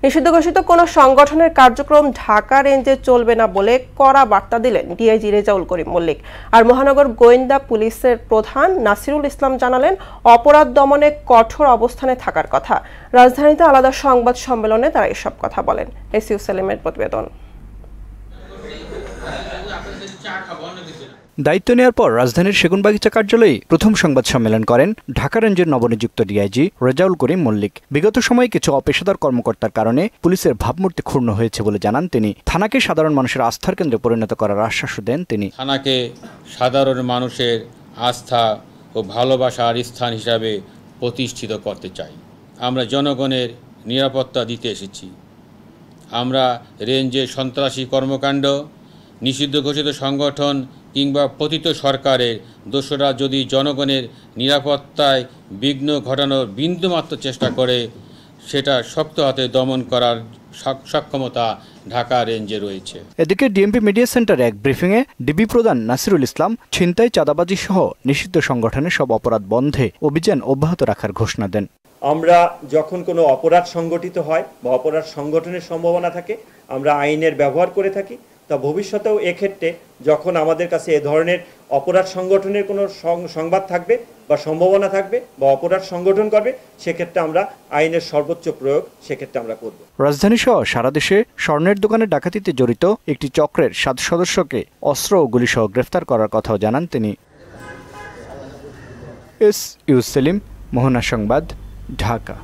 নিষিদ্ধ ঘোষিত কোনো সংগঠনের কার্যক্রম ঢাকা রেঞ্জে চলবে না বলে কড়া বার্তা দিলেন ডিআইজি রেজাউল করিম মল্লিক। আর মহানগর গোয়েন্দা পুলিশের প্রধান নাসিরুল ইসলাম জানালেন, অপরাধ দমনে কঠোর অবস্থানে থাকার কথা। রাজধানীতে আলাদা সংবাদ সম্মেলনে তারা এসব কথা বলেন। এসইউ সেলিমের প্রতিবেদন। দায়িত্ব নেওয়ার পর রাজধানীর সেগুনবাগিচা কার্যালয়ে প্রথম সংবাদ সম্মেলন করেন ঢাকা রেঞ্জের নবনিযুক্ত ডিআইজি রেজাউল করিম মল্লিক। বিগত সময়ে কিছু অপেশাদার কর্মকর্তার কারণে পুলিশের ভাবমূর্তি ক্ষুণ্ণ হয়েছে বলে জানান তিনি। থানাকে সাধারণ মানুষের আস্থার কেন্দ্রে পরিণত করার আশ্বাস দেন তিনি। থানাকে সাধারণ মানুষের আস্থা ও ভালোবাসার স্থান হিসাবে প্রতিষ্ঠিত করতে চাই। আমরা জনগণের নিরাপত্তা দিতে এসেছি। আমরা রেঞ্জে সন্ত্রাসী কর্মকাণ্ড, নিষিদ্ধ ঘোষিত সংগঠন কিংবা পতিত সরকারের দোসররা যদি জনগণের নিরাপত্তায় বিঘ্ন ঘটানোর বিন্দুমাত্র চেষ্টা করে, সেটা শক্ত হাতে দমন করার সক্ষমতা ঢাকা রেঞ্জে রয়েছে। এদিকে ডিএমপি মিডিয়া সেন্টারে এক ব্রিফিংয়ে ডিবি প্রধান নাসিরুল ইসলাম ছিনতাই, চাঁদাবাজি সহ নিষিদ্ধ সংগঠনের সব অপরাধ বন্ধে অভিযান অব্যাহত রাখার ঘোষণা দেন। আমরা যখন কোনো অপরাধ সংগঠিত হয় বা অপরাধ সংগঠনের সম্ভাবনা থাকে, আমরা আইনের ব্যবহার করে থাকি। তা ভবিষ্যতেও এক্ষেত্রে যখন আমাদের কাছে এ ধরনের অপরাধ সংগঠনের কোনো সংবাদ থাকবে বা সম্ভাবনা থাকবে বা অপরাধ সংগঠন করবে, সেক্ষেত্রে আমরা আইনের সর্বোচ্চ প্রয়োগ সেক্ষেত্রে আমরা করব। রাজধানী সহ সারা দেশে স্বর্ণের দোকানে ডাকাতিতে জড়িত একটি চক্রের 7 সদস্যকে অস্ত্র ও গুলিসহ গ্রেফতার করার কথাও জানান তিনি। এসইউ সেলিম, মোহনা সংবাদ, ঢাকা।